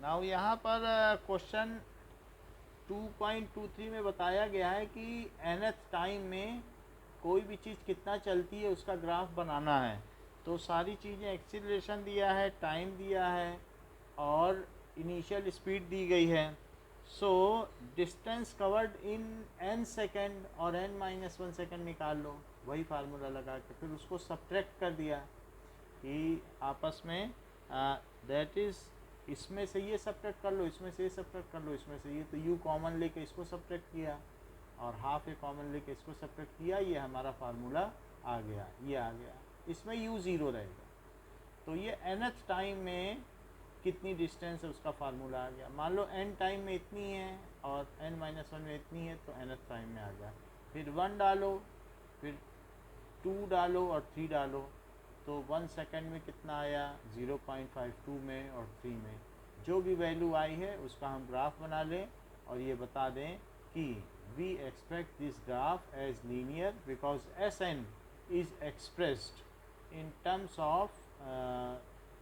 Now यहाँ पर question 2.23 में बताया गया है कि nth टाइम में कोई भी चीज़ कितना चलती है उसका ग्राफ बनाना है। तो सारी चीज़ें, एक्सीलरेशन दिया है, टाइम दिया है और इनिशियल स्पीड दी गई है। So distance covered in n second और n-1 सेकेंड निकाल लो, वही फार्मूला लगा के फिर उसको सब्ट्रैक्ट कर दिया कि आपस में दैट इज़ इसमें से ये सब्ट्रैक्ट कर लो, इसमें से ये सब्ट्रैक्ट कर लो, इसमें से ये, तो u कॉमन लेके इसको सब्ट्रैक्ट किया और हाफ ए कॉमन लेके इसको सब्ट्रैक्ट किया, ये हमारा फार्मूला आ गया, ये आ गया। इसमें u ज़ीरो रहेगा, तो ये nth टाइम में कितनी डिस्टेंस है उसका फार्मूला आ गया। मान लो n टाइम में इतनी है और n-1 में इतनी है, तो nth टाइम में आ गया। फिर 1 डालो, फिर 2 डालो और 3 डालो, तो 1 सेकेंड में कितना आया, 0.52 में और 3 में। जो भी वैल्यू आई है उसका हम ग्राफ बना लें और ये बता दें कि we expect this graph as linear because Sn is expressed in terms of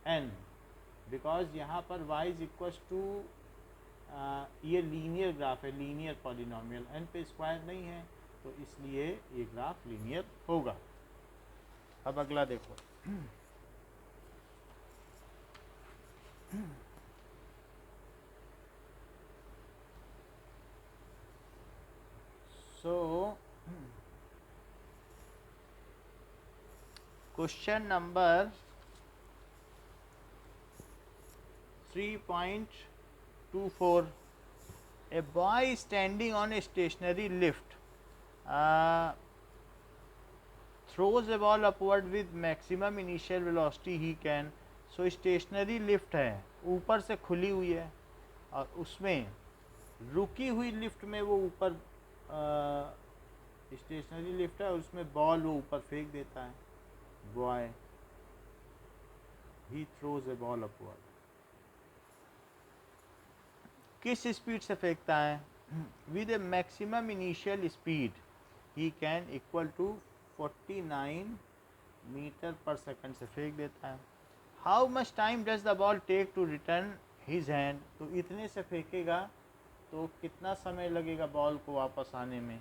n, because यहाँ पर y इज इक्वल टू ये लीनियर ग्राफ है, लीनियर पॉलिनॉमियल, n पे स्क्वायर नहीं है, तो इसलिए ये ग्राफ लीनियर होगा। अब अगला देखो। So question number 3.24, a boy standing on a stationary lift throws a ball upward with maximum initial velocity he can। So stationary lift है, ऊपर से खुली हुई है और उसमें रुकी हुई लिफ्ट में वो ऊपर, स्टेशनरी लिफ्ट है और उसमें बॉल वो ऊपर फेंक देता है। Boy he throws a ball upward, किस स्पीड से फेंकता है, with a maximum initial speed he can equal to 49 metre पर सेकंड से फेंक देता है। How much time does the ball take to return his hand, तो इतने से फेंकेगा तो कितना समय लगेगा बॉल को वापस आने में।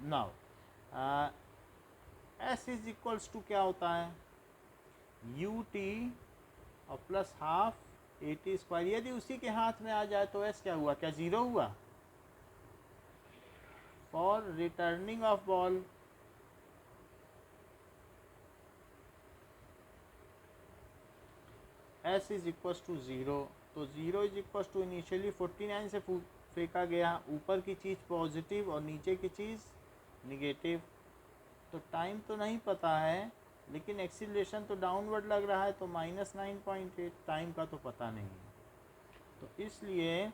Now s is equals to क्या होता है, यू टी और plus half a t square. यदि उसी के हाथ में आ जाए तो एस क्या हुआ, क्या ज़ीरो हुआ। For returning of ball S is equals to zero, तो zero is equals to initially 49 से फेंका गया, ऊपर की चीज़ पॉजिटिव और नीचे की चीज़ निगेटिव। तो टाइम तो नहीं पता है लेकिन एक्सीलरेशन तो डाउनवर्ड लग रहा है, तो -9.8, टाइम का तो पता नहीं है, तो इसलिए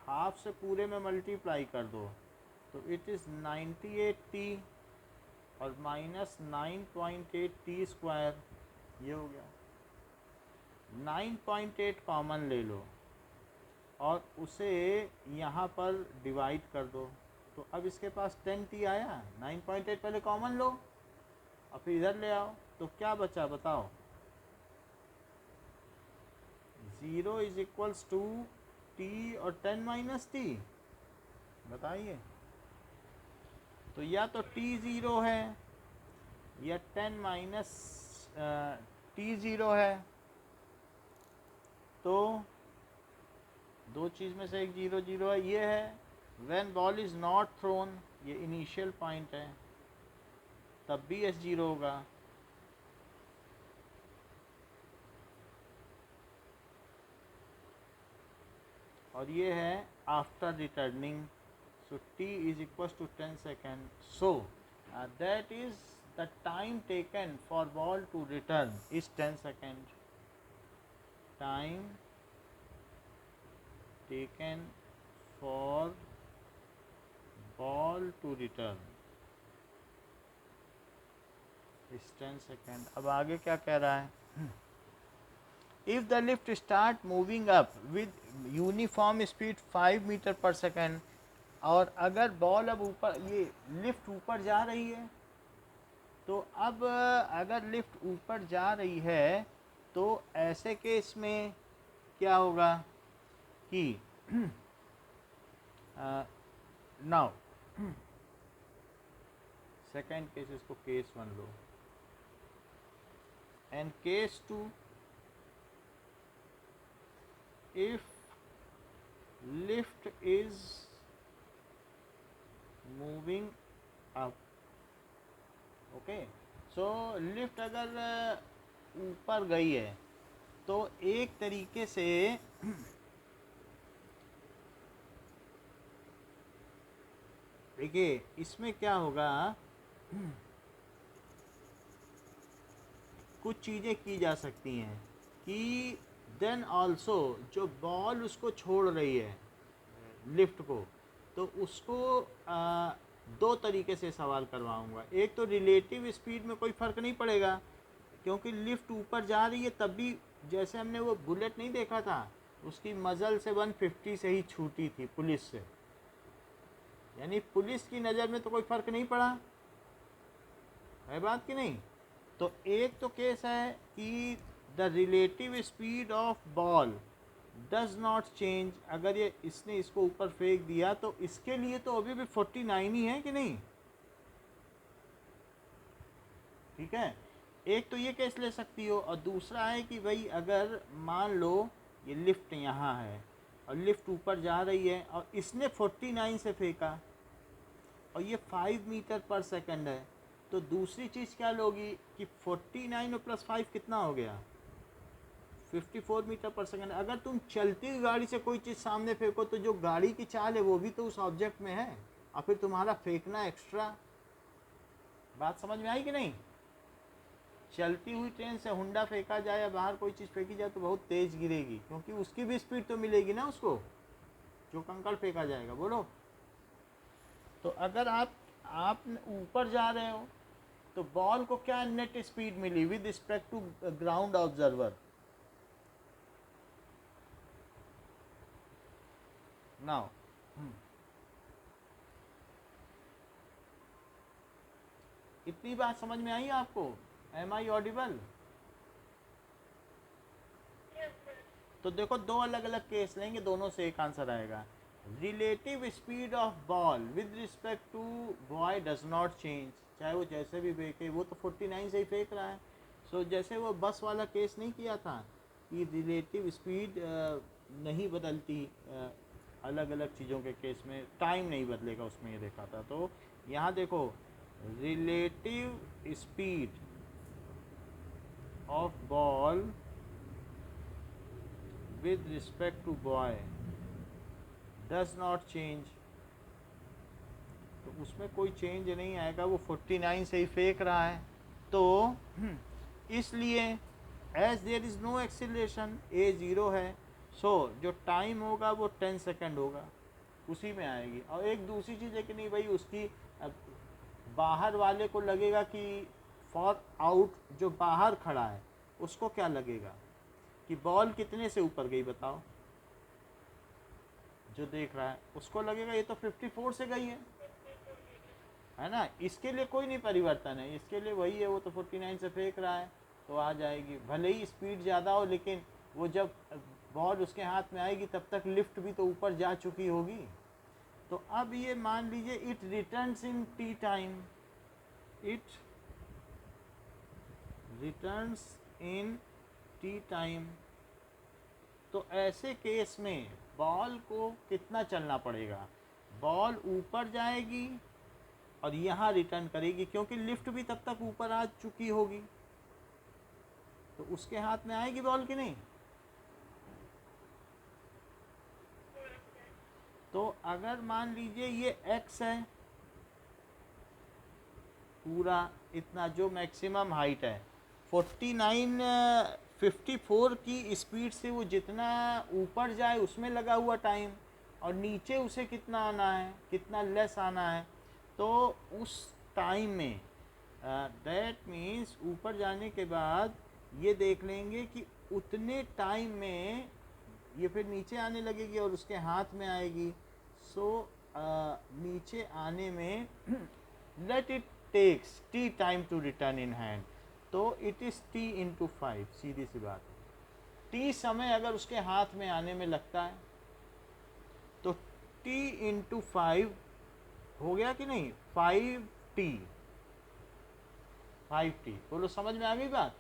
हाफ से पूरे में मल्टीप्लाई कर दो तो इट इज़ 98t और -9.8 टी स्क्वायर, ये हो गया। 9.8 कॉमन ले लो और उसे यहाँ पर डिवाइड कर दो, तो अब इसके पास 10t आया, 9.8 पहले कॉमन लो और फिर इधर ले आओ, तो क्या बचा बताओ, 0 इज इक्वल्स टू टी और 10 माइनस टी, बताइए। तो या तो टी ज़ीरो है या 10 माइनस टी ज़ीरो है, तो दो चीज़ में से एक ज़ीरो ज़ीरो है। ये है when ball is not thrown, ये इनिशियल पॉइंट है, तब भी एस ज़ीरो होगा। और ये है after returning, so t is equals to 10 second, so that is the time taken for ball to return is 10 second, time taken for ball to return is 10 second। अब आगे क्या कह रहा है, if the lift start moving up with uniform speed 5 metre पर second, और अगर ball अब ऊपर, ये लिफ्ट ऊपर जा रही है, तो अब अगर लिफ्ट ऊपर जा रही है तो ऐसे केस में क्या होगा कि नाउ सेकेंड केस, इसको case 1 low, and case 2, if lift is moving up, okay, so lift अगर ऊपर गई है तो एक तरीके से देखिए इसमें क्या होगा, कुछ चीज़ें की जा सकती हैं कि देन ऑल्सो जो बॉल उसको छोड़ रही है लिफ्ट को, तो उसको दो तरीके से सवाल करवाऊंगा। एक तो रिलेटिव स्पीड में कोई फ़र्क नहीं पड़ेगा, क्योंकि लिफ्ट ऊपर जा रही है, तब भी जैसे हमने वो बुलेट नहीं देखा था, उसकी मज़ल से 150 से ही छूटी थी पुलिस से, यानी पुलिस की नज़र में तो कोई फ़र्क नहीं पड़ा, है बात कि नहीं। तो एक तो केस है कि the relative speed of ball does not change, अगर ये इसने इसको ऊपर फेंक दिया तो इसके लिए तो अभी भी 49 ही है कि नहीं, ठीक है। एक तो ये केस ले सकती हो, और दूसरा है कि भाई अगर मान लो ये लिफ्ट यहाँ है और लिफ्ट ऊपर जा रही है और इसने 49 से फेंका और ये 5 मीटर पर सेकंड है, तो दूसरी चीज़ क्या लोगी कि 49 और प्लस 5 कितना हो गया, 54 मीटर पर सेकंड। अगर तुम चलती हुई गाड़ी से कोई चीज़ सामने फेंको तो जो गाड़ी की चाल है वो भी तो उस ऑब्जेक्ट में है, और फिर तुम्हारा फेंकना एक्स्ट्रा। बात समझ में आई कि नहीं। चलती हुई ट्रेन से हुंडा फेंका जाए या बाहर कोई चीज़ फेंकी जाए तो बहुत तेज़ गिरेगी, क्योंकि उसकी भी स्पीड तो मिलेगी ना उसको, जो कंकड़ फेंका जाएगा। बोलो, तो अगर आप ऊपर जा रहे हो तो बॉल को क्या नेट स्पीड मिली with respect to ground observer. Now इतनी बात समझ में आई आपको, एम आई ऑडिबल। तो देखो दो अलग अलग केस लेंगे, दोनों से एक आंसर आएगा। Relative speed of ball with respect to boy does not change, चाहे वो जैसे भी फेंके, वो तो 49 से ही फेंक रहा है। सो जैसे वो बस वाला केस नहीं किया था कि रिलेटिव स्पीड नहीं बदलती, अलग अलग चीज़ों के केस में टाइम नहीं बदलेगा, उसमें ये देखा था। तो यहाँ देखो, relative speed of ball with respect to boy does not change, तो उसमें कोई चेंज नहीं आएगा, वो 49 से ही फेंक रहा है। तो इसलिए as there is no acceleration, a zero है, सो जो टाइम होगा वो 10 सेकेंड होगा, उसी में आएगी। और एक दूसरी चीज़ है कि नहीं भाई, उसकी बाहर वाले को लगेगा कि फॉर आउट जो बाहर खड़ा है उसको क्या लगेगा कि बॉल कितने से ऊपर गई, बताओ। जो देख रहा है उसको लगेगा ये तो 54 से गई है ना। इसके लिए कोई नहीं परिवर्तन है, इसके लिए वही है, वो तो 49 से फेंक रहा है, तो आ जाएगी। भले ही स्पीड ज़्यादा हो, लेकिन वो जब बॉल उसके हाथ में आएगी तब तक लिफ्ट भी तो ऊपर जा चुकी होगी। तो अब ये मान लीजिए it returns in t time, it returns in t time. तो ऐसे केस में बॉल को कितना चलना पड़ेगा, बॉल ऊपर जाएगी और यहाँ रिटर्न करेगी, क्योंकि लिफ्ट भी तब तक ऊपर आ चुकी होगी, तो उसके हाथ में आएगी बॉल कि नहीं। तो अगर मान लीजिए ये x है, पूरा इतना जो मैक्सिमम हाइट है, 54 की स्पीड से वो जितना ऊपर जाए उसमें लगा हुआ टाइम, और नीचे उसे कितना आना है, कितना लेस आना है, तो उस टाइम में दैट मीन्स ऊपर जाने के बाद ये देख लेंगे कि उतने टाइम में ये फिर नीचे आने लगेगी और उसके हाथ में आएगी। सो नीचे आने में let it takes t time to return in hand, तो इट इज़ t इंटू 5, सीधी सी बात है। t समय अगर उसके हाथ में आने में लगता है तो t इंटू 5 हो गया कि नहीं, 5t, 5t। बोलो समझ में आ गई बात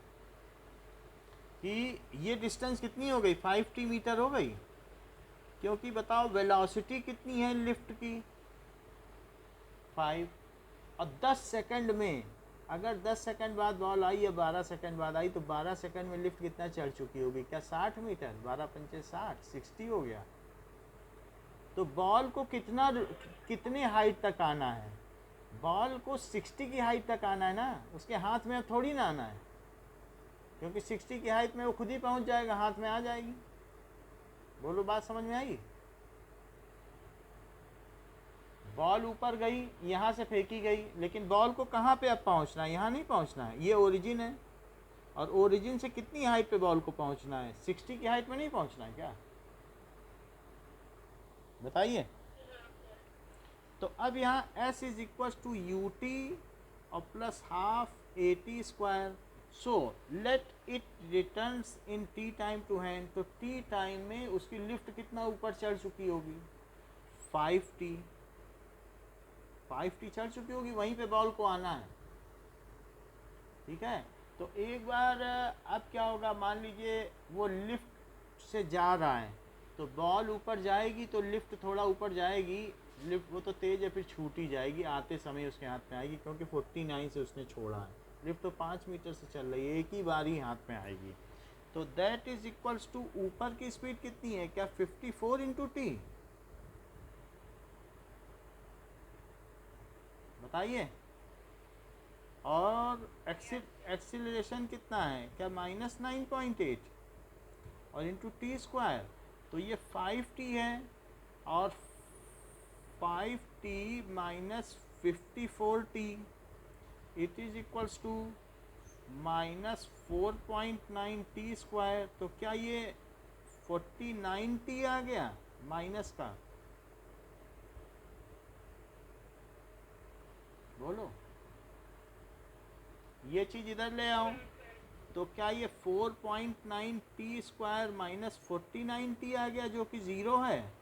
कि ये डिस्टेंस कितनी हो गई, 5t मीटर हो गई। क्योंकि बताओ वेलोसिटी कितनी है लिफ्ट की, 5। और 10 सेकंड में, अगर 10 सेकंड बाद बॉल आई या 12 सेकंड बाद आई तो 12 सेकंड में लिफ्ट कितना चढ़ चुकी होगी, क्या 60 मीटर, 12 पंचे 60, 60 हो गया। तो बॉल को कितने हाइट तक आना है, बॉल को 60 की हाइट तक आना है ना, उसके हाथ में थोड़ी ना आना है, क्योंकि 60 की हाइट में वो खुद ही पहुंच जाएगा, हाथ में आ जाएगी। बोलो बात समझ में आई। बॉल ऊपर गई, यहाँ से फेंकी गई, लेकिन बॉल को कहाँ पे अब पहुँचना है, यहाँ नहीं पहुँचना है, ये ओरिजिन है, और ओरिजिन से कितनी हाइट पे बॉल को पहुँचना है, 60 की हाइट में नहीं पहुँचना है क्या, बताइए। तो अब यहाँ s is equal to u t और plus half a t square. So let it returns in t time to hand. तो टी टाइम में उसकी लिफ्ट कितना ऊपर चढ़ चुकी होगी, 5t, 5t चढ़ चुकी होगी, वहीं पे बॉल को आना है, ठीक है। तो एक बार अब क्या होगा, मान लीजिए वो लिफ्ट से जा रहा है, तो बॉल ऊपर जाएगी तो लिफ्ट थोड़ा ऊपर जाएगी, लिफ्ट वो तो तेज़ है, फिर छूट ही जाएगी, आते समय उसके हाथ में आएगी, क्योंकि 49 से उसने छोड़ा है, लिफ्ट तो 5 मीटर से चल रही है, एक ही बार ही हाथ में आएगी। तो दैट इज इक्वल्स टू ऊपर की स्पीड कितनी है, क्या 54 इंटू टी, बताइए। और एक्सीलरेशन कितना है, क्या -9.8 और इंटू टी स्क्वायर, तो ये 5t है, और 5t minus 54t it is equals to -4.9t square. तो क्या ये 49t आ गया माइनस का, बोलो ये चीज़ इधर ले आओ, तो क्या ये 4.9t स्क्वायर माइनस 49t आ गया, जो कि ज़ीरो है।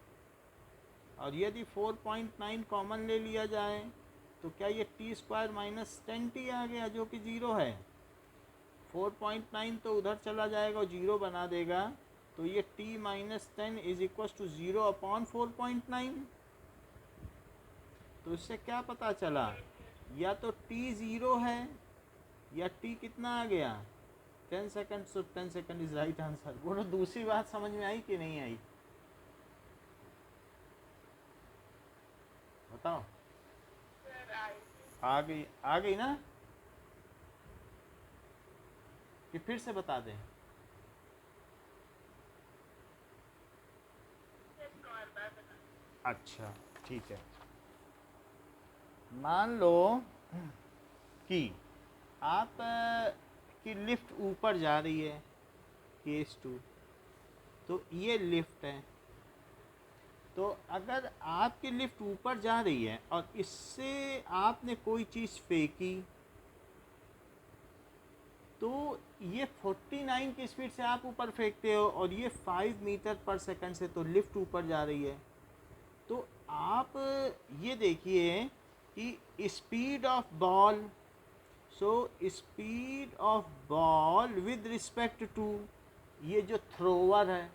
और यदि 4.9 कॉमन ले लिया जाए तो क्या ये t स्क्वायर माइनस 10t आ गया, जो कि ज़ीरो है। 4.9 तो उधर चला जाएगा और ज़ीरो बना देगा, तो ये t minus 10 is equal to 0 upon 4.9। तो इससे क्या पता चला, या तो t ज़ीरो है या t कितना आ गया 10 second. So 10 second is right answer. बोलो दूसरी बात समझ में आई कि नहीं आई, बताओ। आ गई ना, कि फिर से बता दें। अच्छा ठीक है, मान लो कि आप की लिफ्ट ऊपर जा रही है, केस 2, तो ये लिफ्ट है। तो अगर आपकी लिफ्ट ऊपर जा रही है और इससे आपने कोई चीज़ फेंकी, तो ये 49 की स्पीड से आप ऊपर फेंकते हो और ये 5 मीटर पर सेकंड से, तो लिफ्ट ऊपर जा रही है। तो आप ये देखिए कि speed of ball, so speed of ball with respect to ये जो थ्रोवर है,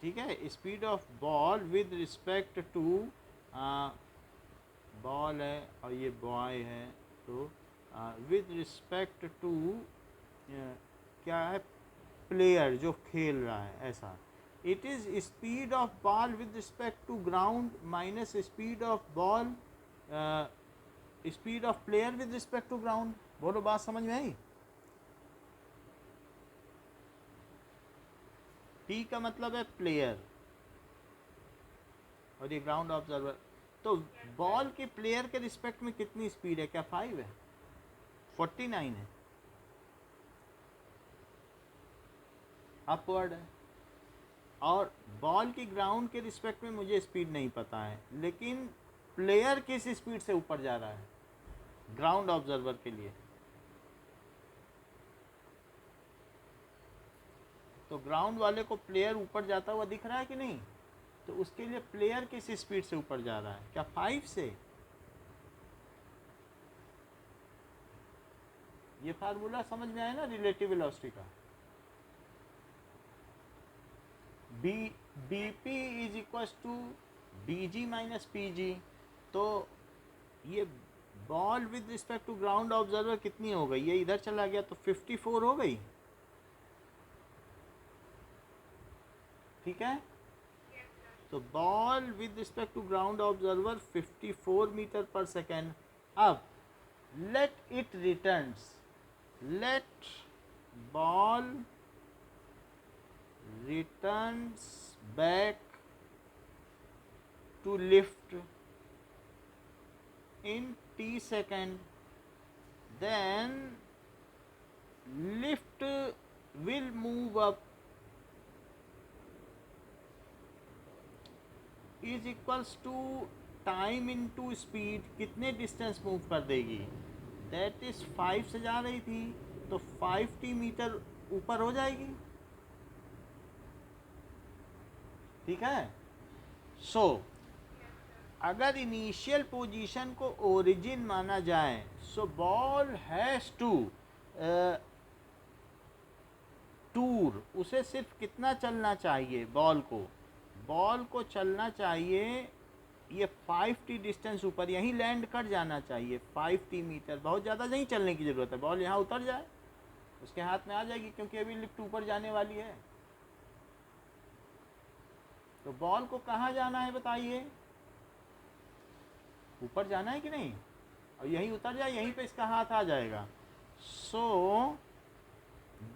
ठीक है, speed of ball with respect to ball है और ये बॉय है, तो विद रिस्पेक्ट टू क्या है, प्लेयर जो खेल रहा है, ऐसा। It is speed of ball with respect to ground minus speed of ball, speed of player with respect to ground. बोलो बात समझ में आई। टी का मतलब है प्लेयर और ये ग्राउंड ऑब्जर्वर। तो बॉल के प्लेयर के रिस्पेक्ट में कितनी स्पीड है, क्या 5 है, 49 है, अपवर्ड है। और बॉल की ग्राउंड के रिस्पेक्ट में मुझे स्पीड नहीं पता है, लेकिन प्लेयर किस स्पीड से ऊपर जा रहा है ग्राउंड ऑब्जर्वर के लिए। तो ग्राउंड वाले को प्लेयर ऊपर जाता हुआ दिख रहा है कि नहीं? तो उसके लिए प्लेयर किस स्पीड से ऊपर जा रहा है? क्या 5 से? ये फार्मूला समझ में आया ना रिलेटिव वेलोसिटी का? B p is equal to b g minus p g. तो ये ball with respect to ground observer कितनी हो गई? ये इधर चला गया तो 54 हो गई, ठीक है? तो ball with respect to ground observer 54 metre पर सेकेंड। अब let it returns, let ball returns back to lift in t second, then lift will move up is equals to time into speed। कितने distance move कर देगी? That is 5 से जा रही थी तो 5t मीटर ऊपर हो जाएगी, ठीक है? सो अगर इनिशियल पोजीशन को ओरिजिन माना जाए, so ball has to tour, उसे सिर्फ कितना चलना चाहिए? बॉल को चलना चाहिए ये 5t डिस्टेंस ऊपर, यहीं लैंड कर जाना चाहिए 5t मीटर। बहुत ज़्यादा नहीं चलने की ज़रूरत है, बॉल यहाँ उतर जाए उसके हाथ में आ जाएगी, क्योंकि अभी लिफ्ट ऊपर जाने वाली है। तो बॉल को कहाँ जाना है बताइए? ऊपर जाना है कि नहीं? और यहीं उतर जाए, यहीं पे इसका हाथ आ जाएगा। सो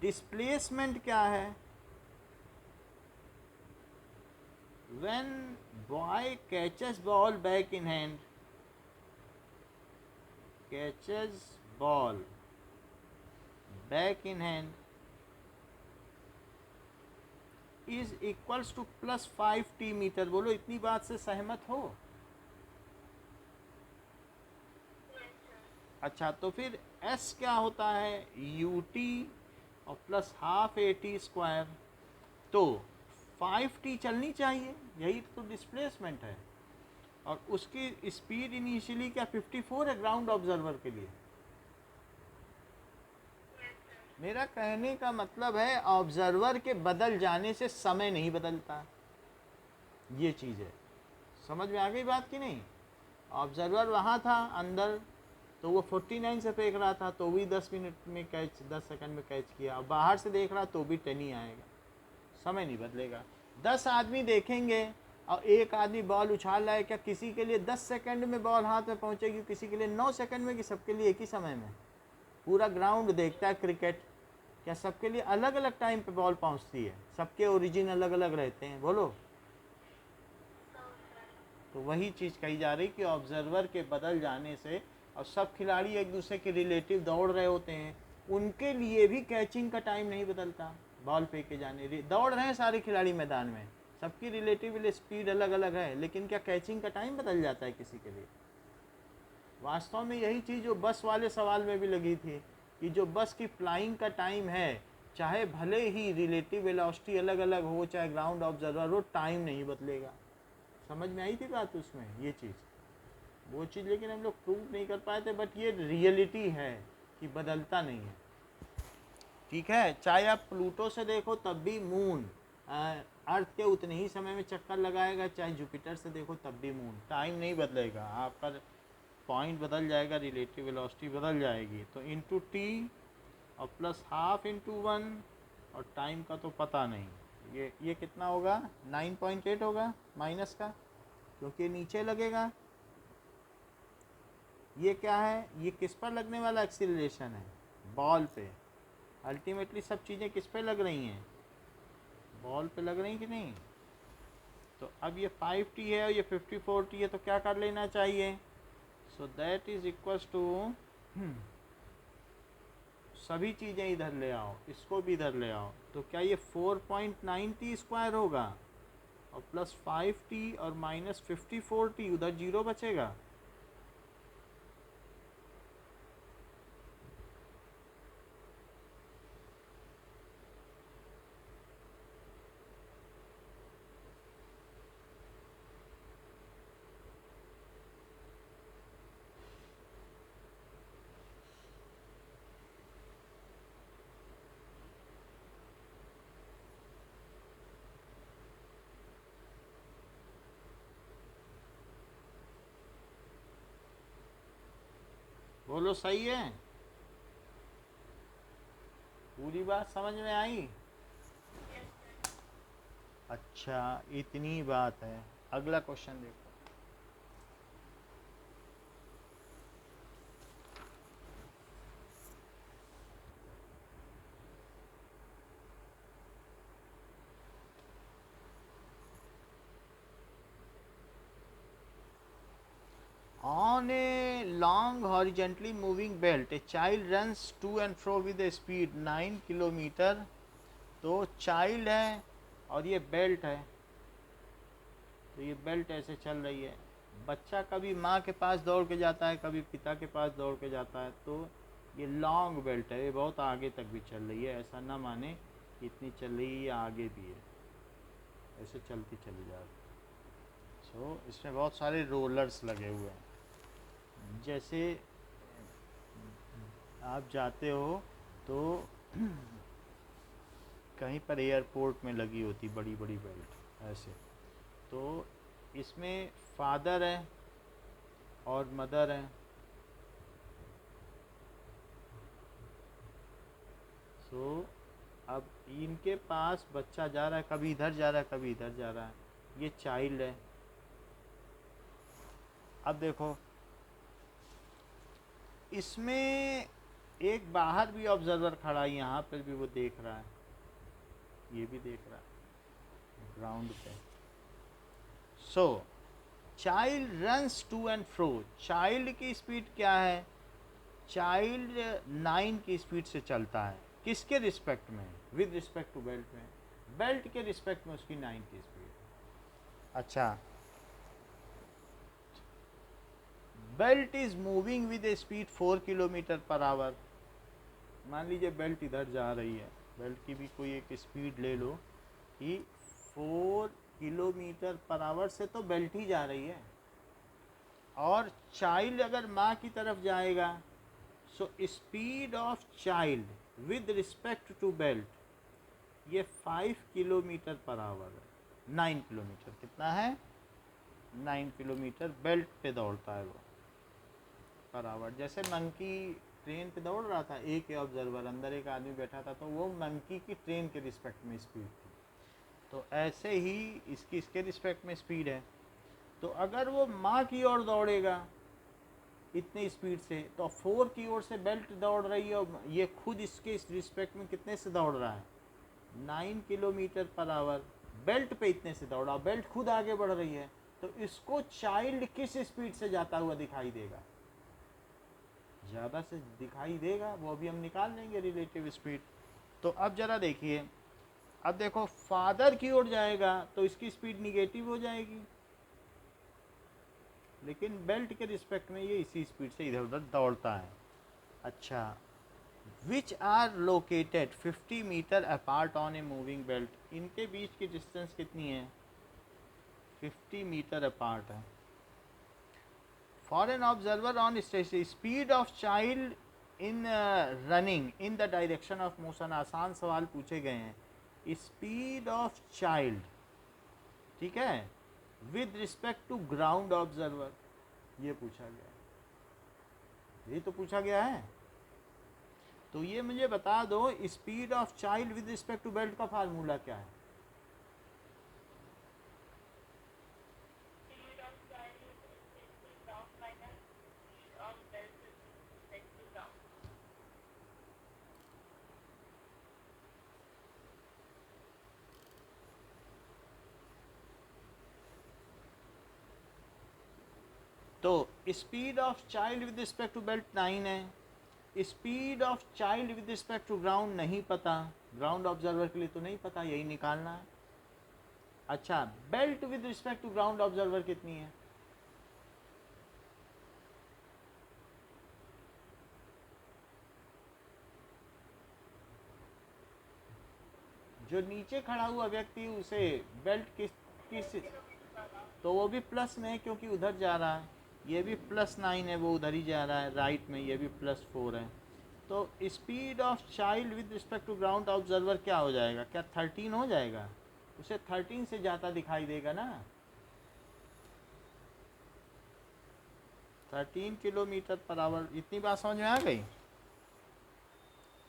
डिस्प्लेसमेंट क्या है? When boy catches ball back in hand, catches ball back in hand is equals to plus 5t metre. बोलो इतनी बात से सहमत हो? अच्छा, तो फिर s क्या होता है? ut और प्लस हाफ at स्क्वायर। तो 5t चलनी चाहिए, यही तो डिस्प्लेसमेंट है। और उसकी स्पीड इनिशियली क्या 54 है ग्राउंड ऑब्जर्वर के लिए? मेरा कहने का मतलब है ऑब्जर्वर के बदल जाने से समय नहीं बदलता, ये चीज़ है। समझ में आ गई बात कि नहीं? ऑब्जर्वर वहाँ था अंदर, तो वो 49 से फेंक रहा था तो भी 10 मिनट में कैच, 10 सेकंड में कैच किया। और बाहर से देख रहा तो भी 10 ही आएगा, समय नहीं बदलेगा। 10 आदमी देखेंगे और एक आदमी बॉल उछाल रहा है, क्या किसी के लिए 10 सेकंड में बॉल हाथ में पहुंचेगी, किसी के लिए 9 सेकंड में, कि सबके लिए एक ही समय में? पूरा ग्राउंड देखता है क्रिकेट, क्या सबके लिए अलग अलग टाइम पे बॉल पहुंचती है? सबके ओरिजिन अलग अलग रहते हैं, बोलो। तो वही चीज़ कही जा रही कि ऑब्जर्वर के बदल जाने से, और सब खिलाड़ी एक दूसरे के रिलेटिव दौड़ रहे होते हैं, उनके लिए भी कैचिंग का टाइम नहीं बदलता। बॉल फेंके जाने दौड़ रहे हैं सारे खिलाड़ी मैदान में, सबकी रिलेटिव स्पीड अलग अलग है, लेकिन क्या कैचिंग का टाइम बदल जाता है किसी के लिए? वास्तव में यही चीज़ जो बस वाले सवाल में भी लगी थी, कि जो बस की फ्लाइंग का टाइम है, चाहे भले ही रिलेटिव वेलोसिटी अलग अलग हो, चाहे ग्राउंड ऑब्जर्वर हो, टाइम नहीं बदलेगा। समझ में आई थी बात उसमें, ये चीज़, वो चीज़ लेकिन हम लोग प्रूव नहीं कर पाए थे, बट ये रियलिटी है कि बदलता नहीं है, ठीक है? चाहे आप प्लूटो से देखो तब भी मून अर्थ के उतने ही समय में चक्कर लगाएगा, चाहे जुपिटर से देखो तब भी मून, टाइम नहीं बदलेगा, आपका पॉइंट बदल जाएगा, रिलेटिव वेलोसिटी बदल जाएगी। तो इंटू टी और प्लस हाफ इंटू 1, और टाइम का तो पता नहीं, ये कितना होगा? 9.8 होगा माइनस का, क्योंकि नीचे लगेगा। ये क्या है? ये किस पर लगने वाला एक्सीलरेशन है? बॉल पे। अल्टीमेटली सब चीज़ें किस पे लग रही हैं? बॉल पे लग रही कि नहीं? तो अब ये 5t है और ये 54t है, तो क्या कर लेना चाहिए? So that is equals to, सभी चीज़ें इधर ले आओ, इसको भी इधर ले आओ, तो क्या ये 4.9t स्क्वायर होगा, और प्लस 5t और माइनस 54t, उधर जीरो बचेगा। बोलो सही है? पूरी बात समझ में आई? अच्छा, इतनी बात है। अगला क्वेश्चन देखो। On a long horizontally moving belt, a child runs to and fro with a speed 9 kilometre. तो चाइल्ड है और ये बेल्ट है, तो ये बेल्ट ऐसे चल रही है। बच्चा कभी माँ के पास दौड़ के जाता है, कभी पिता के पास दौड़ के जाता है। तो ये लॉन्ग बेल्ट है, ये बहुत आगे तक भी चल रही है। ऐसा ना माने कि इतनी चल रही है, आगे भी है, ऐसे चलती चली जा रही है। सो इसमें बहुत सारे रोलर्स लगे हुए हैं। जैसे आप जाते हो तो कहीं पर एयरपोर्ट में लगी होती बड़ी बड़ी बेल्ट ऐसे। तो इसमें फादर है और मदर है। सो अब इनके पास बच्चा जा रहा है, कभी इधर जा रहा है, कभी इधर जा रहा है। ये चाइल्ड है। अब देखो, इसमें एक बाहर भी ऑब्जर्वर खड़ा है, यहाँ पर भी वो देख रहा है, ये भी देख रहा है ग्राउंड पे। So child runs to and fro. Child की स्पीड क्या है? चाइल्ड 9 की स्पीड से चलता है। किसके रिस्पेक्ट में? विद रिस्पेक्ट टू बेल्ट में। बेल्ट के रिस्पेक्ट में उसकी 9 की स्पीड। अच्छा, belt is moving with a speed 4 kilometre per our. मान लीजिए बेल्ट इधर जा रही है, बेल्ट की भी कोई एक स्पीड ले लो कि 4 किलोमीटर पर आवर से तो बेल्ट ही जा रही है। और चाइल्ड अगर माँ की तरफ जाएगा, so speed of child with respect to belt ये 5 किलोमीटर पर आवर है। 9 किलोमीटर कितना है? 9 किलोमीटर बेल्ट पे दौड़ता है वो पर आवर। जैसे मंकी ट्रेन पे दौड़ रहा था, एक ऑब्जर्वर अंदर एक आदमी बैठा था, तो वो मंकी की ट्रेन के रिस्पेक्ट में स्पीड थी। तो ऐसे ही इसके रिस्पेक्ट में स्पीड है। तो अगर वो माँ की ओर दौड़ेगा इतनी स्पीड से, तो 4 की ओर से बेल्ट दौड़ रही है और ये खुद इसके इस रिस्पेक्ट में कितने से दौड़ रहा है? 9 किलोमीटर पर आवर। बेल्ट पे इतने से दौड़ा, बेल्ट खुद आगे बढ़ रही है। तो इसको चाइल्ड किस स्पीड से जाता हुआ दिखाई देगा? ज़्यादा से दिखाई देगा, वो अभी हम निकाल लेंगे रिलेटिव स्पीड। तो अब ज़रा देखिए, अब देखो फादर की ओर जाएगा तो इसकी स्पीड निगेटिव हो जाएगी, लेकिन बेल्ट के रिस्पेक्ट में ये इसी स्पीड से इधर उधर दौड़ता है। अच्छा, which are located 50 metre apart on a moving belt. इनके बीच की डिस्टेंस कितनी है? 50 मीटर अपार्ट है। For an observer on station, speed of child in running in the direction of motion. आसान सवाल पूछे गए हैं। स्पीड ऑफ चाइल्ड, ठीक है, with respect to ground observer, ये पूछा गया है। ये तो पूछा गया है। तो ये मुझे बता दो, speed of child with respect to belt का फार्मूला क्या है? तो speed of child with respect to belt 9 है। Speed of child with respect to ground नहीं पता, ग्राउंड ऑब्जर्वर के लिए तो नहीं पता, यही निकालना है। अच्छा, belt with respect to ground observer कितनी है? जो नीचे खड़ा हुआ व्यक्ति, उसे बेल्ट किस तो वो भी प्लस में है क्योंकि उधर जा रहा है। ये भी +9 है, वो उधर ही जा रहा है राइट में। ये भी +4 है। तो speed of child with respect to ground observer क्या हो जाएगा? क्या 13 हो जाएगा? उसे 13 से ज़्यादा दिखाई देगा ना। 13 किलोमीटर पर आवर। इतनी बात समझ में आ गई?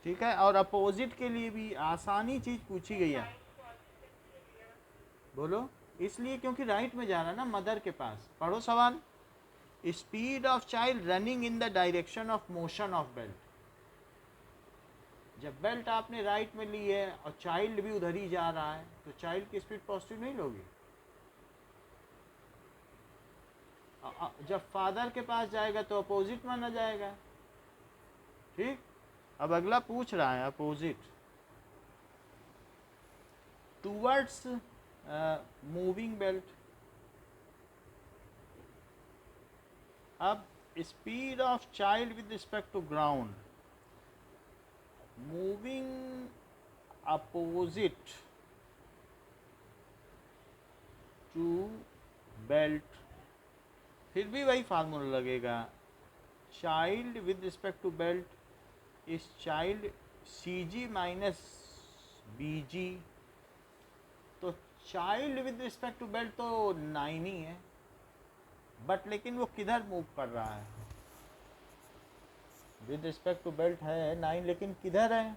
ठीक है। और अपोजिट के लिए भी आसानी चीज़ पूछी गई है। बोलो। इसलिए क्योंकि राइट में जा रहा है ना, मदर के पास। पढ़ो सवाल। Speed of child running in the direction of motion of belt. जब बेल्ट आपने राइट में ली है और चाइल्ड भी उधर ही जा रहा है, तो चाइल्ड की स्पीड पॉजिटिव नहीं लोगी। जब फादर के पास जाएगा तो अपोजिट माना जाएगा। ठीक। अब अगला पूछ रहा है अपोजिट टूवर्ड्स मूविंग बेल्ट। अब speed of child with respect to ground moving opposite to belt, फिर भी वही फार्मूला लगेगा। Child with respect to belt is child C G minus B G. तो child with respect to belt तो 9 ही है, but लेकिन वो किधर मूव कर रहा है? विद रिस्पेक्ट टू बेल्ट है 9, लेकिन किधर है?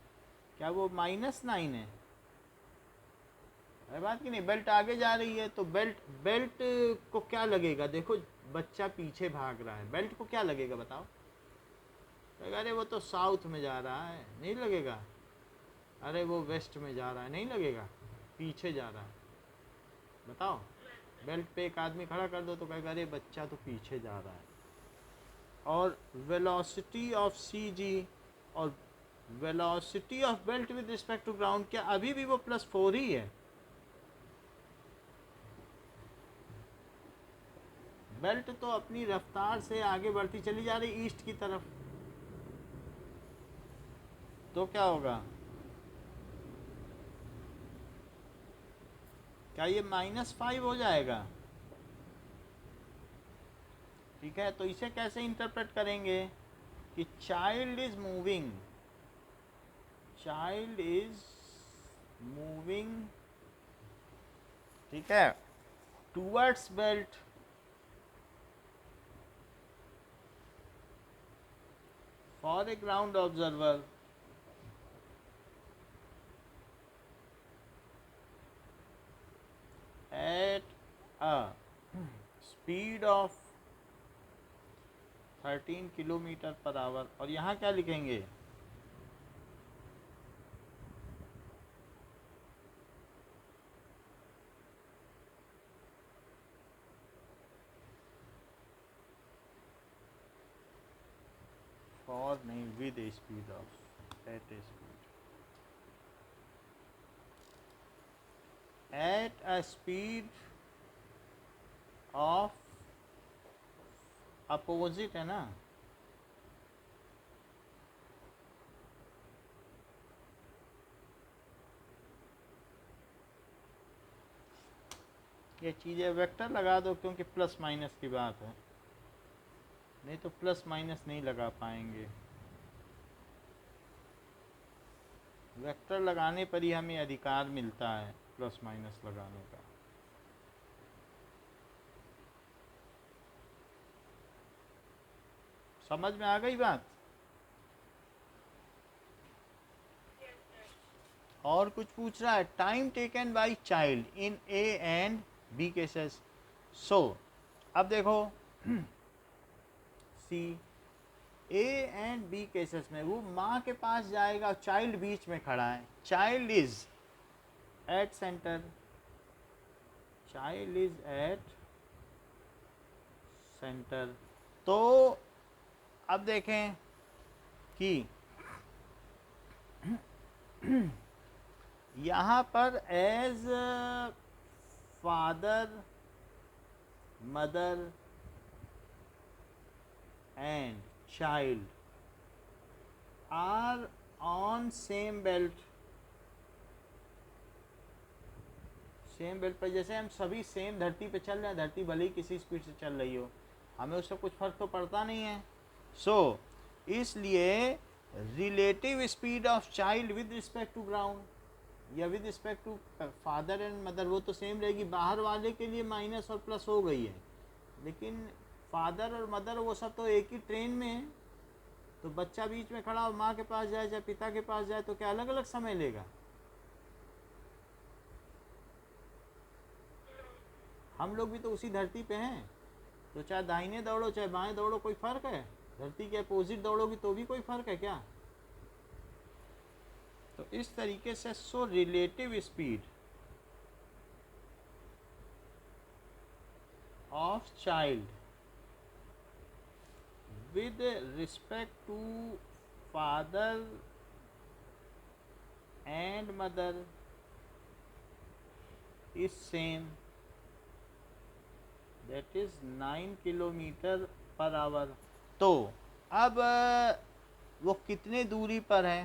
क्या वो -9 है? है बात कि नहीं? बेल्ट आगे जा रही है तो बेल्ट को क्या लगेगा? देखो बच्चा पीछे भाग रहा है, बेल्ट को क्या लगेगा बताओ? अरे वो तो साउथ में जा रहा है, नहीं लगेगा। अरे वो वेस्ट में जा रहा है, नहीं लगेगा। पीछे जा रहा है, बताओ। बेल्ट पे एक आदमी खड़ा कर दो तो कहेगा अरे बच्चा तो पीछे जा रहा है। और वेलोसिटी ऑफ सी जी और velocity of belt with respect to ground, क्या अभी भी वो +4 ही है? बेल्ट तो अपनी रफ्तार से आगे बढ़ती चली जा रही ईस्ट की तरफ, तो क्या होगा? क्या ये -5 हो जाएगा? ठीक है। तो इसे कैसे इंटरप्रेट करेंगे कि child is moving, child is moving, ठीक है, towards belt for a ground observer at a speed of 13 kilometre per hour. और यहाँ क्या लिखेंगे? फॉर नहीं, with a speed of, at a speed, at a speed of, opposite है ना, ये चीज़ें वेक्टर लगा दो क्योंकि प्लस माइनस की बात है, नहीं तो प्लस माइनस नहीं लगा पाएंगे। वेक्टर लगाने पर ही हमें अधिकार मिलता है प्लस माइनस लगाने का। समझ में आ गई बात? और कुछ पूछ रहा है? Time taken by child in A and B cases. So अब देखो C A and B cases में वो माँ के पास जाएगा, चाइल्ड बीच में खड़ा है। Child is at centre, child is at centre. तो अब देखें कि यहाँ पर as father, mother and child are on same belt, same belt पर, जैसे हम सभी सेम धरती पे चल रहे हैं, धरती भले ही किसी स्पीड से चल रही हो, हमें उससे कुछ फर्क तो पड़ता नहीं है। सो इसलिए relative speed of child with respect to ground या with respect to father and mother वो तो सेम रहेगी। बाहर वाले के लिए माइनस और प्लस हो गई है, लेकिन फादर और मदर वो सब तो एक ही ट्रेन में है, तो बच्चा बीच में खड़ा हो, माँ के पास जाए चाहे पिता के पास जाए, तो क्या अलग अलग समय लेगा? हम लोग भी तो उसी धरती पे हैं, तो चाहे दाहिने दौड़ो चाहे बाएं दौड़ो, कोई फ़र्क है? धरती के अपोजिट दौड़ोगी तो भी कोई फ़र्क है क्या? तो इस तरीके से so relative speed of child with respect to father and mother is same, that is 9 kilometre per our. तो अब वो कितने दूरी पर है?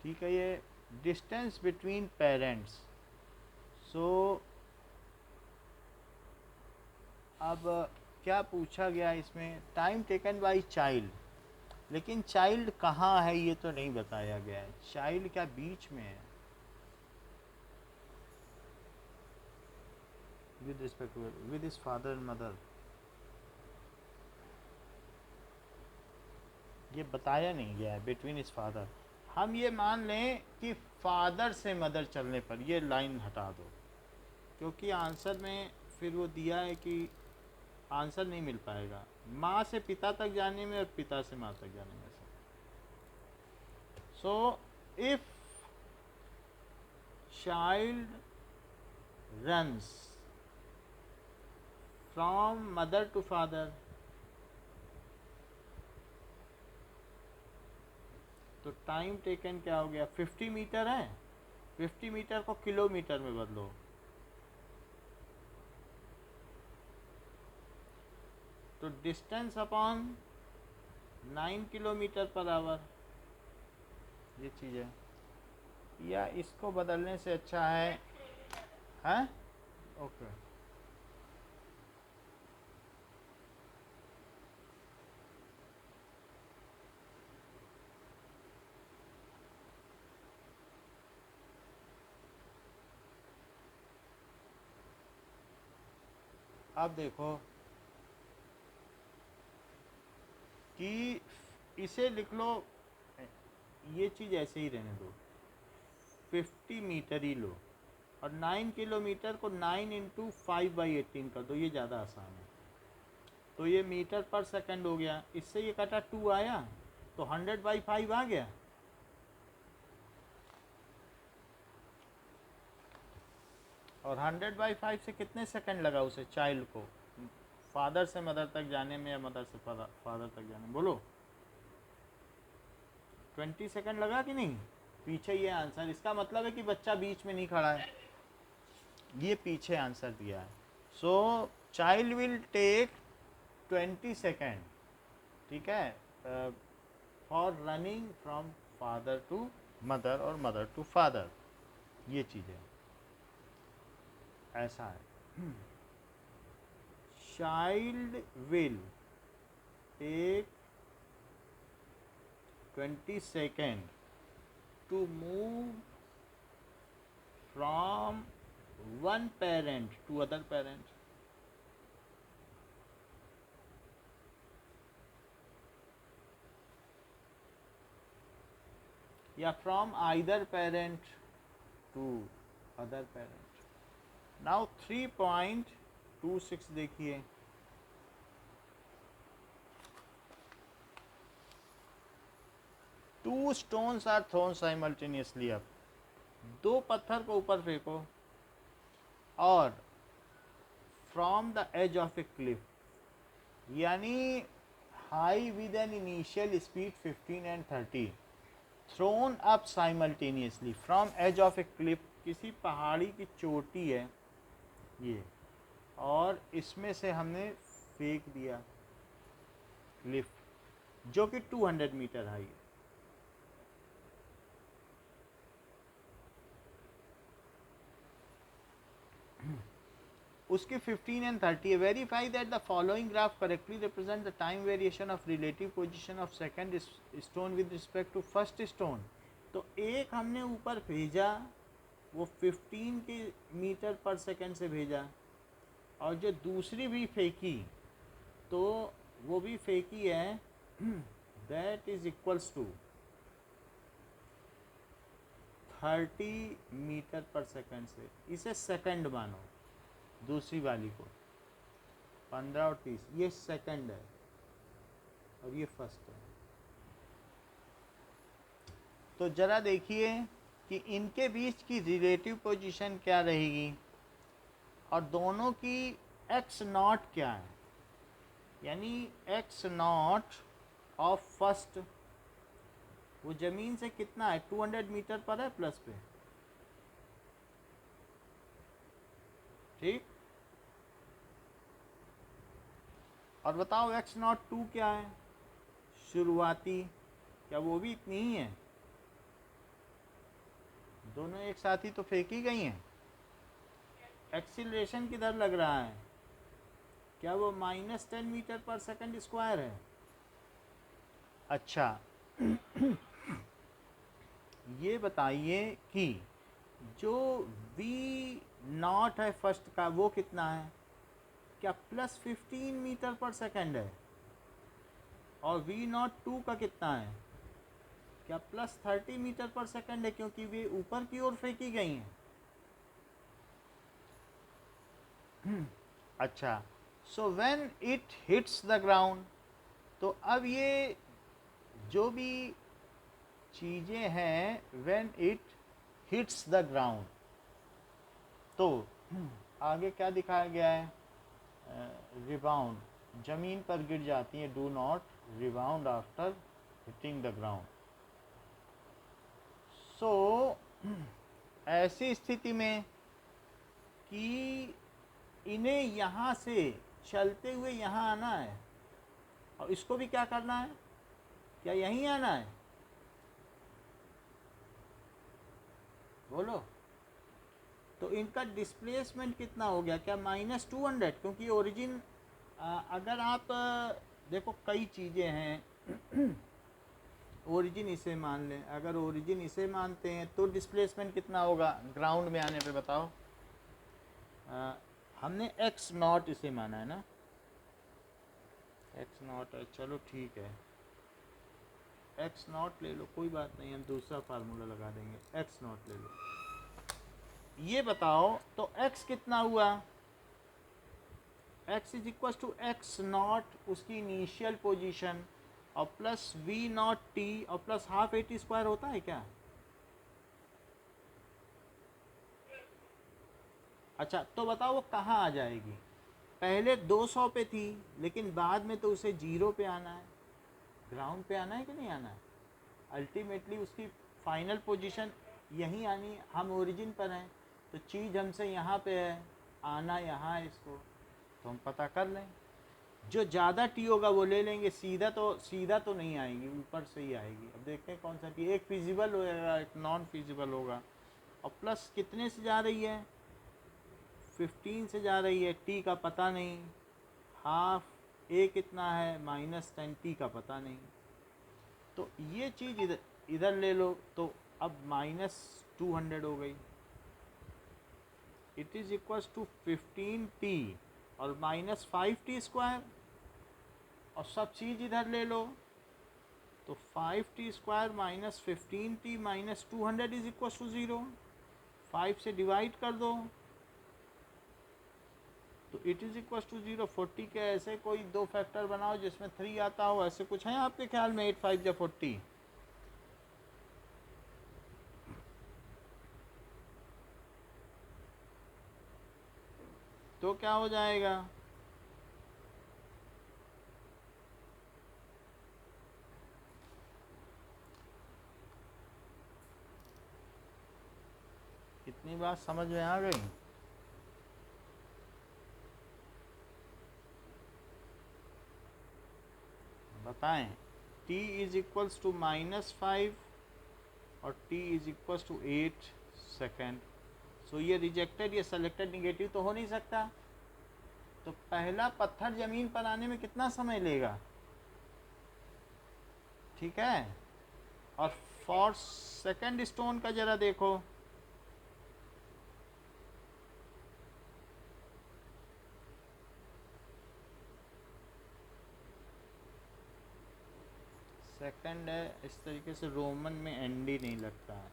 ठीक है, ये डिस्टेंस बिटवीन पेरेंट्स। सो अब क्या पूछा गया इसमें? टाइम टेकन बाय चाइल्ड, लेकिन चाइल्ड कहाँ है ये तो नहीं बताया गया है। चाइल्ड क्या बीच में है? With respect to with his father and mother, ये बताया नहीं गया है। बिटवीन हिज फादर, हम ये मान लें कि फादर से मदर चलने पर ये लाइन हटा दो, क्योंकि आंसर में फिर वो दिया है कि आंसर नहीं मिल पाएगा माँ से पिता तक जाने में और पिता से माँ तक जाने में से। So if child runs from mother to father, तो टाइम टेकन क्या हो गया? 50 मीटर है, 50 मीटर को किलोमीटर में बदलो, तो distance upon 9 kilometre per our, ये चीज़ है। या इसको बदलने से अच्छा है, हैं? ओके, अब देखो कि इसे लिख लो, ये चीज़ ऐसे ही रहने दो, 50 मीटर ही लो, और 9 किलोमीटर को 9 इंटू 5/18 कर दो, ये ज़्यादा आसान है। तो ये मीटर पर सेकंड हो गया, इससे ये कटा 2 आया, तो 100/5 आ गया। और 100/5 से कितने सेकंड लगा उसे, चाइल्ड को, फादर से मदर तक जाने में या मदर से फादर तक जाने में? बोलो, 20 सेकंड लगा कि नहीं? पीछे ये आंसर, इसका मतलब है कि बच्चा बीच में नहीं खड़ा है, ये पीछे आंसर दिया है। So child will take 20 second, ठीक है, for running from father to mother और मदर टू फादर, ये चीज़ है, ऐसा है। Child will take 20 second to move from one parent to other parent, या from either parent to other parent। now 3.26 देखिए, two stones are thrown simultaneously। अब दो पत्थर को ऊपर फेंको और from the edge of a cliff, यानी high with an initial speed 15 and 30, thrown up simultaneously from edge of a cliff, किसी पहाड़ी की चोटी है ये, और इसमें से हमने फेंक दिया क्लिफ, जो कि 200 मीटर हाई है। उसकी 15 एंड 30 है। Verify that the following graph correctly represent the time variation of relative position of second stone with respect to first stone. तो एक हमने ऊपर भेजा, वो 15 के मीटर पर सेकंड से भेजा, और जो दूसरी भी फेंकी तो वो भी फेंकी है, that is equals to 30 metre पर सेकंड से। इसे सेकंड मानो, दूसरी वाली को 15 और 30, ये सेकंड है और ये फर्स्ट है। तो ज़रा देखिए कि इनके बीच की रिलेटिव पोजीशन क्या रहेगी और दोनों की एक्स नॉट क्या है, यानी एक्स नॉट ऑफ फर्स्ट वो ज़मीन से कितना है, 200 मीटर पर है प्लस पे, ठीक। और बताओ एक्स नॉट 2 क्या है, शुरुआती, क्या वो भी इतनी ही है? दोनों एक साथ ही तो फेंकी गई हैं। एक्सीलरेशन किधर लग रहा है, क्या वो -10 मीटर पर सेकंड स्क्वायर है? अच्छा ये बताइए कि जो v नॉट है फर्स्ट का वो कितना है, क्या +15 मीटर पर सेकंड है? और v नॉट 2 का कितना है, क्या +30 मीटर पर सेकंड है, क्योंकि वे ऊपर की ओर फेंकी गई हैं। अच्छा, so when it hits the ground, तो अब ये जो भी चीज़ें हैं when it hits the ground, तो आगे क्या दिखाया गया है, रिबाउंड, ज़मीन पर गिर जाती है, do not rebound after hitting the ground. So ऐसी स्थिति में कि इन्हें यहाँ से चलते हुए यहाँ आना है और इसको भी क्या करना है, क्या यहीं आना है, बोलो। तो इनका डिस्प्लेसमेंट कितना हो गया, क्या -200, क्योंकि ओरिजिन अगर आप देखो कई चीज़ें हैं ओरिजिन इसे मान लें, अगर ओरिजिन इसे मानते हैं तो डिस्प्लेसमेंट कितना होगा ग्राउंड में आने पे, बताओ। हमने एक्स नॉट इसे माना है ना, एक्स नॉट है, चलो ठीक है, एक्स नॉट ले लो, कोई बात नहीं, हम दूसरा फार्मूला लगा देंगे, एक्स नॉट ले लो। ये बताओ तो x कितना हुआ, x is equal to x naught उसकी इनिशियल पोजीशन और प्लस v नॉट t और प्लस हाफ AT स्क्वायर होता है क्या? अच्छा तो बताओ वो कहाँ आ जाएगी, पहले 200 पे थी लेकिन बाद में तो उसे 0 पे आना है, ग्राउंड पे आना है कि नहीं आना है, अल्टीमेटली उसकी फाइनल पोजीशन यहीं आनी है। हम ओरिजिन पर हैं तो चीज़ हमसे यहाँ पे है, आना यहाँ है, इसको तो हम पता कर लें, जो ज़्यादा टी होगा वो ले लेंगे, सीधा तो नहीं आएगी, ऊपर से ही आएगी। अब देखते हैं कौन सा टी, एक फिजिबल होगा एक नॉन फिजिबल होगा। और प्लस कितने से जा रही है, 15 से जा रही है, टी का पता नहीं, हाफ ए कितना है -10, टी का पता नहीं, तो ये चीज़ इधर ले लो, तो अब -200 हो गई, it is equals to 15t और -5t स्क्वायर, और सब चीज़ इधर ले लो, तो 5t square -15t -200 is equal to 0, 5 से डिवाइड कर दो तो इट इज़ इक्वल टू 0। 40 के ऐसे कोई दो फैक्टर बनाओ जिसमें 3 आता हो, ऐसे कुछ है आपके ख्याल में, 8 5 या 40? तो क्या हो जाएगा, कितनी बात समझ में आ गई? बताएं, t इज इक्वल्स टू -5 और t is equals to 8 second. So ये रिजेक्टेड, ये सेलेक्टेड निगेटिव तो हो नहीं सकता, तो पहला पत्थर ज़मीन पर आने में कितना समय लेगा, ठीक है। और फॉर सेकंड स्टोन का ज़रा देखो, सेकंड है, इस तरीके से रोमन में एनडी नहीं लगता है,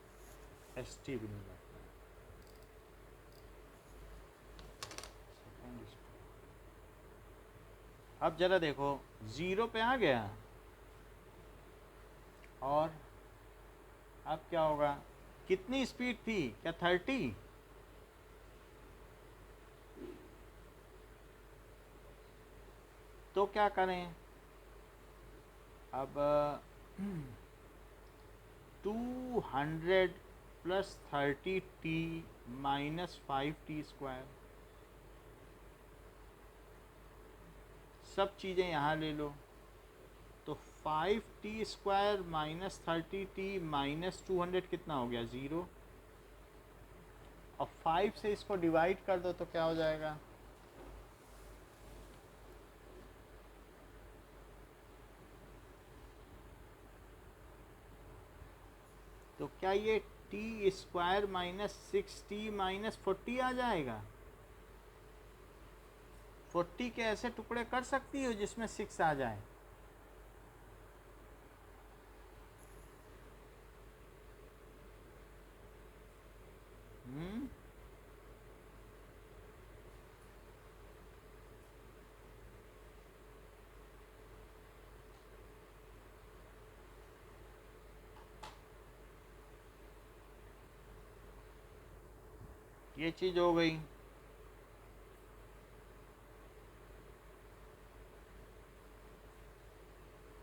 एसटी भी नहीं लगता है। अब जरा देखो 0 पे आ गया, और अब क्या होगा, कितनी स्पीड थी, क्या 30? तो क्या करें अब, 200 प्लस 30t माइनस 5t², सब चीज़ें यहाँ ले लो, तो 5t² माइनस 30t माइनस 200 कितना हो गया, 0। और 5 से इसको डिवाइड कर दो तो क्या हो जाएगा, तो क्या ये t² माइनस 6t माइनस 40 आ जाएगा? 40 के ऐसे टुकड़े कर सकती हो जिसमें 6 आ जाए? ये चीज़ हो गई।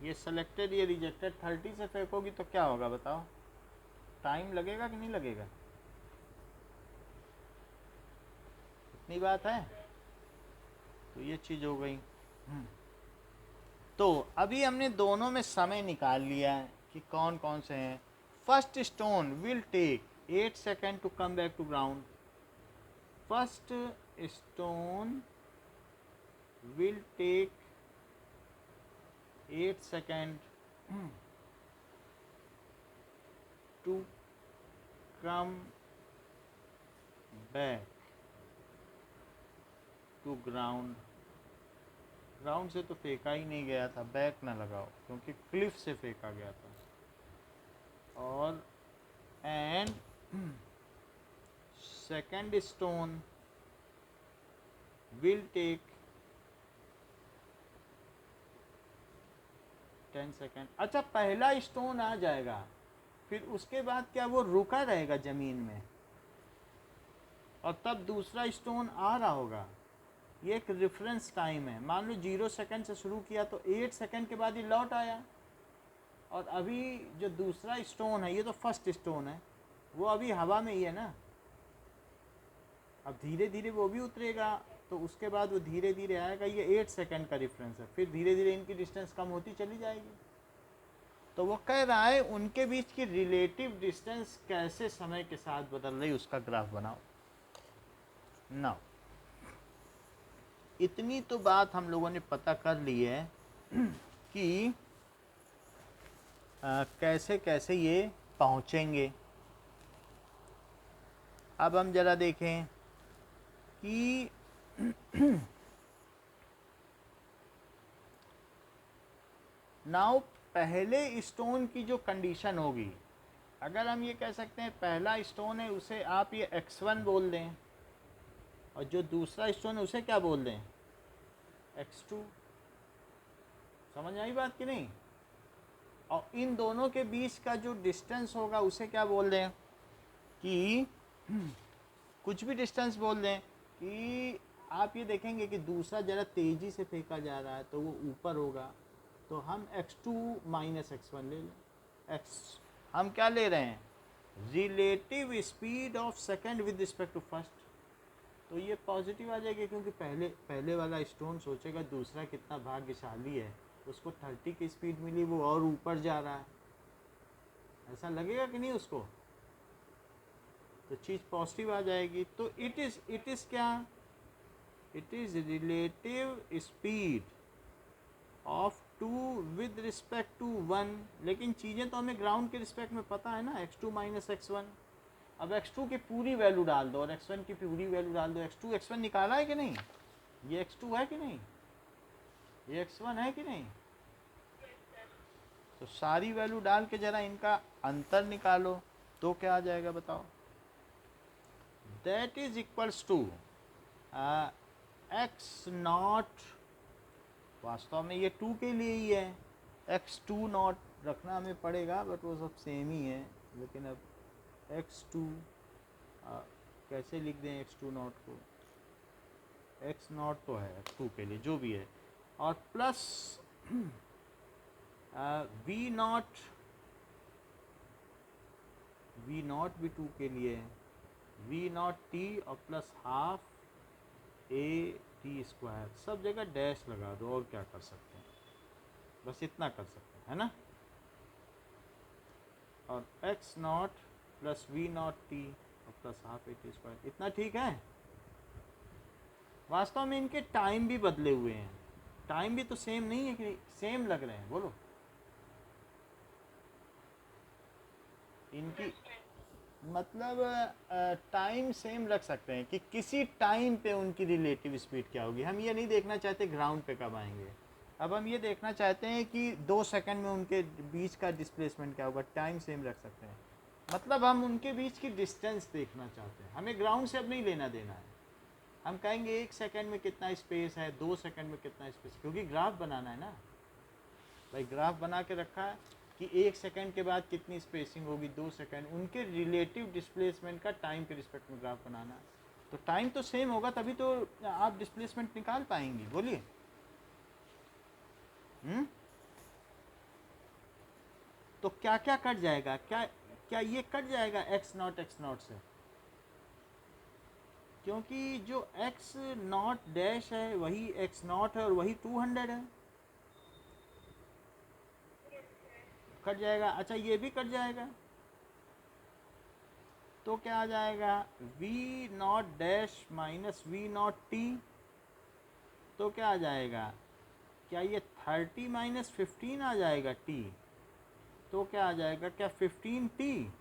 ये सिलेक्टेड, ये रिजेक्टेड, 30 से फेंकोगी तो क्या होगा बताओ, टाइम लगेगा कि नहीं लगेगा? इतनी बात है, तो ये चीज़ हो गई। तो अभी हमने दोनों में समय निकाल लिया है कि कौन कौन से हैं। First stone will take 8 second to come back to ground. फर्स्ट स्टोन will take 8 seconds to come back to ground। Ground से तो फेंका ही नहीं गया था, बैक ना लगाओ क्योंकि क्लिफ से फेंका गया था। और and second stone will take 10 second. अच्छा, पहला स्टोन आ जाएगा, फिर उसके बाद क्या वो रुका रहेगा ज़मीन में, और तब दूसरा स्टोन आ रहा होगा। ये एक रेफरेंस टाइम है। मान लो 0 सेकेंड से शुरू किया तो 8 सेकेंड के बाद ही लौट आया, और अभी जो दूसरा स्टोन है, ये तो फर्स्ट स्टोन है, वो अभी हवा में ही है ना, अब धीरे धीरे वो भी उतरेगा, तो उसके बाद वो धीरे धीरे आएगा। ये 8 सेकेंड का रेफरेंस है, फिर धीरे धीरे इनकी डिस्टेंस कम होती चली जाएगी। तो वो कह रहा है उनके बीच की रिलेटिव डिस्टेंस कैसे समय के साथ बदल रही, उसका ग्राफ बनाओ ना। इतनी तो बात हम लोगों ने पता कर ली है कि कैसे कैसे ये पहुँचेंगे। अब हम ज़रा देखें कि नाउ पहले स्टोन की जो कंडीशन होगी, अगर हम ये कह सकते हैं पहला स्टोन है उसे आप ये x1 बोल दें, और जो दूसरा स्टोन है उसे क्या बोल दें, x2। समझ आई बात कि नहीं? और इन दोनों के बीच का जो डिस्टेंस होगा उसे क्या बोल दें, कि कुछ भी डिस्टेंस बोल दें। कि आप ये देखेंगे कि दूसरा ज़रा तेज़ी से फेंका जा रहा है तो वो ऊपर होगा, तो हम x2 माइनस x1 ले लें। हम क्या ले रहे हैं, relative speed of second with respect to first. तो ये पॉजिटिव आ जाएगी, क्योंकि पहले वाला स्टोन सोचेगा दूसरा कितना भाग्यशाली है, उसको 30 की स्पीड मिली, वो और ऊपर जा रहा है, ऐसा लगेगा कि नहीं उसको, तो चीज़ पॉजिटिव आ जाएगी। तो इट इज़ क्या, it is relative speed of 2 with respect to 1। लेकिन चीज़ें तो हमें ग्राउंड के रिस्पेक्ट में पता है ना, x2 माइनस x1। अब x2 की पूरी वैल्यू डाल दो और x1 की पूरी वैल्यू डाल दो। x2 x1 निकाला है कि नहीं, ये x2 है कि नहीं, ये x1 है कि नहीं, तो सारी वैल्यू डाल के जरा इनका अंतर निकालो, तो क्या आ जाएगा बताओ। That is equals to x naught, वास्तव में ये 2 के लिए ही है, एक्स टू नॉट रखना हमें पड़ेगा बट वो सब सेम ही है, लेकिन अब एक्स टू कैसे लिख दें एक्स टू नॉट को, एक्स नॉट तो है 2 के लिए जो भी है, और प्लस वी नॉट भी 2 के लिए है, वी नॉट टी और plus half a t square, सब जगह डैश लगा दो और क्या कर सकते हैं, बस इतना कर सकते हैं, है ना। और x naught plus v naught t और plus half a t square, इतना ठीक है। वास्तव में इनके टाइम भी बदले हुए हैं, टाइम भी तो सेम नहीं है कि सेम लग रहे हैं, बोलो। इनकी मतलब टाइम सेम रख सकते हैं कि किसी टाइम पे उनकी रिलेटिव स्पीड क्या होगी। हम ये नहीं देखना चाहते ग्राउंड पे कब आएंगे, अब हम ये देखना चाहते हैं कि 2 सेकंड में उनके बीच का डिस्प्लेसमेंट क्या होगा, टाइम सेम रख सकते हैं। मतलब हम उनके बीच की डिस्टेंस देखना चाहते हैं, हमें ग्राउंड से अब नहीं लेना देना है। हम कहेंगे 1 सेकंड में कितना स्पेस है, 2 सेकंड में कितना स्पेस, क्योंकि ग्राफ बनाना है ना भाई, ग्राफ बना के रखा है कि 1 सेकंड के बाद कितनी स्पेसिंग होगी, 2 सेकंड, उनके रिलेटिव डिस्प्लेसमेंट का टाइम के रिस्पेक्ट में ग्राफ बनाना है। तो टाइम तो सेम होगा तभी तो आप डिस्प्लेसमेंट निकाल पाएंगी, बोलिए। तो क्या क्या कट जाएगा, क्या क्या ये कट जाएगा एक्स नॉट से, क्योंकि जो एक्स नॉट डैश है वही एक्स नॉट है और वही 200 है, कट जाएगा। अच्छा ये भी कट जाएगा, तो क्या आ जाएगा, v naught dash minus v naught t, तो क्या आ जाएगा, क्या ये 30 माइनस 15 आ जाएगा टी, तो क्या आ जाएगा, क्या 15 टी,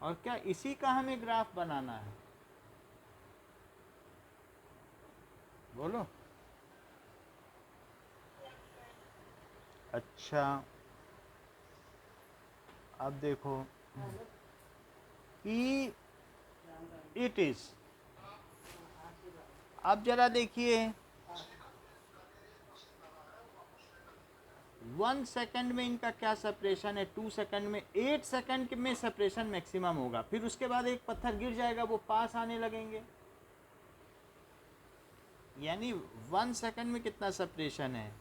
और क्या इसी का हमें ग्राफ बनाना है, बोलो। अच्छा अब देखो कि इट इज, अब जरा देखिए 1 सेकंड में इनका क्या सेपरेशन है, 2 सेकंड में, 8 सेकंड में सेपरेशन मैक्सिमम होगा, फिर उसके बाद एक पत्थर गिर जाएगा, वो पास आने लगेंगे। यानी 1 सेकंड में कितना सेपरेशन है,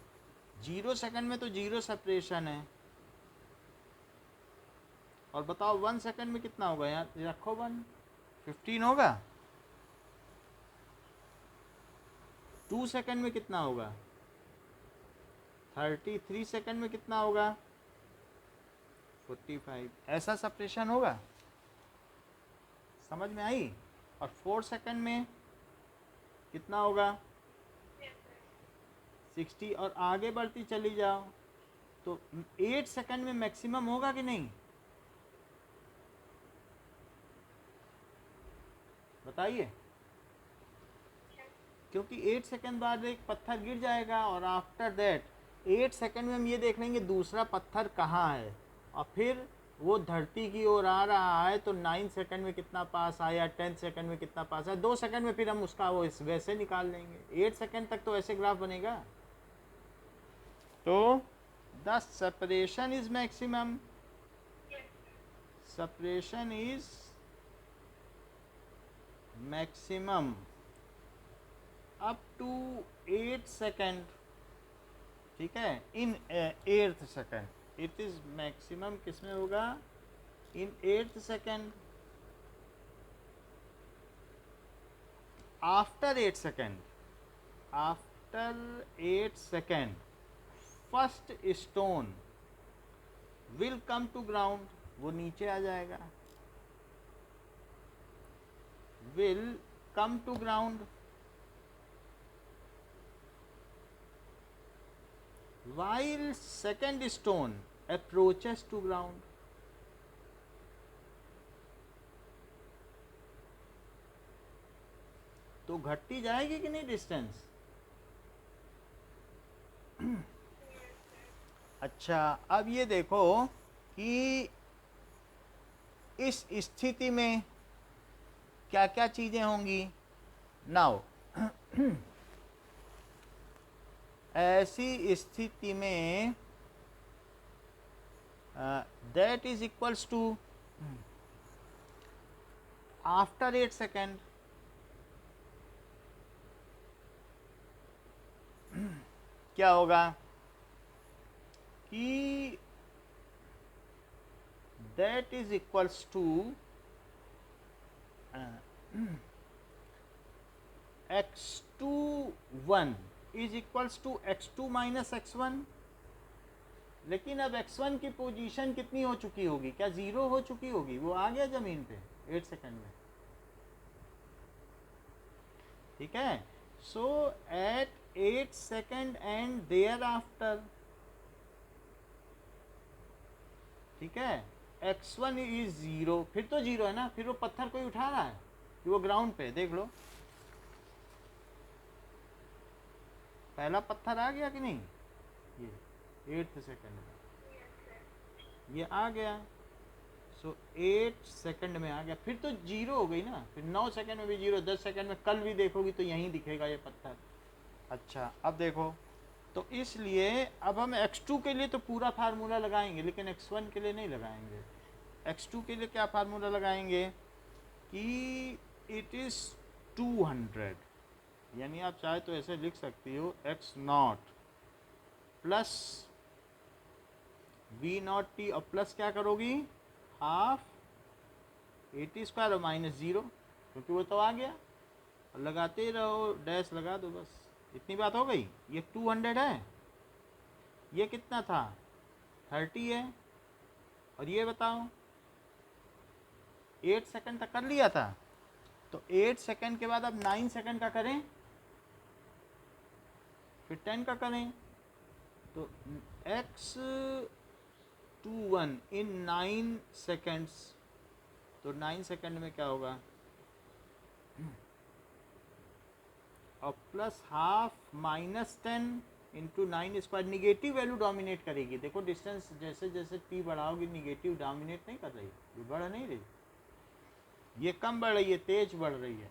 0 सेकंड में तो 0 सेपरेशन है, और बताओ 1 सेकंड में कितना होगा, यार रखो 1, 15 होगा। 2 सेकंड में कितना होगा, 33 सेकंड में कितना होगा, 45, ऐसा सेपरेशन होगा, समझ में आई। और 4 सेकंड में कितना होगा, 60, और आगे बढ़ती चली जाओ तो 8 सेकंड में मैक्सिमम होगा कि नहीं, बताइए। क्योंकि 8 सेकंड बाद एक पत्थर गिर जाएगा, और आफ्टर दैट 8 सेकंड में हम ये देख लेंगे दूसरा पत्थर कहाँ है, और फिर वो धरती की ओर आ रहा है, तो 9 सेकंड में कितना पास आया, 10 सेकंड में कितना पास आया, 2 सेकंड में फिर हम उसका वो वैसे निकाल लेंगे, 8 सेकंड तक तो ऐसे ग्राफ बनेगा। तो the separation is maximum, separation is maximum up to 8 second, ठीक है, in 8th second, it is maximum किसमें होगा, in 8th second. After 8 second, after 8 second first stone will come to ground, वो नीचे आ जाएगा, will come to ground, while second stone approaches to ground। तो घटती जाएगी कि नहीं डिस्टेंस, अच्छा, अब ये देखो कि इस स्थिति में क्या क्या चीज़ें होंगी। नाउ ऐसी स्थिति में that is equals to after 8 second क्या होगा कि that is equals to x21 is equals to x2 minus x1। लेकिन अब x1 की पोजीशन कितनी हो चुकी होगी, क्या ज़ीरो हो चुकी होगी, वो आ गया ज़मीन पे 8 सेकेंड में, ठीक है। So at 8 second and thereafter, ठीक है, x1 इज ज़ीरो, फिर तो ज़ीरो है ना, फिर वो पत्थर कोई उठा रहा है कि वो ग्राउंड पे, देख लो पहला पत्थर आ गया कि नहीं, ये 8 सेकेंड में ये आ गया। सो 8 सेकंड में आ गया, फिर तो जीरो हो गई ना, फिर 9 सेकंड में भी जीरो, 10 सेकंड में कल भी देखोगी तो यहीं दिखेगा ये पत्थर। अच्छा, अब देखो, तो इसलिए अब हम x2 के लिए तो पूरा फार्मूला लगाएंगे, लेकिन x1 के लिए नहीं लगाएंगे। x2 के लिए क्या फार्मूला लगाएंगे कि इट इज़ 200, यानी आप चाहे तो ऐसे लिख सकती हो x0 प्लस v0t, और प्लस क्या करोगी, हाफ 80 स्क्वायर और माइनस ज़ीरो, क्योंकि वो तो आ गया, और लगाते ही रहो, डैश लगा दो, बस इतनी बात हो गई। ये 200 है, ये कितना था 30 है, और ये बताओ 8 सेकंड तक कर लिया था, तो 8 सेकंड के बाद अब 9 सेकंड का करें, फिर 10 का करें, तो x21 इन 9 सेकंड्स, तो 9 सेकंड में क्या होगा, और plus half minus 10 into 9 square, negative value dominate करेगी। देखो डिस्टेंस जैसे जैसे t बढ़ाओगी निगेटिव डोमिनेट नहीं कर रही, ये बढ़ नहीं रही, ये कम बढ़ रही है, तेज बढ़ रही है।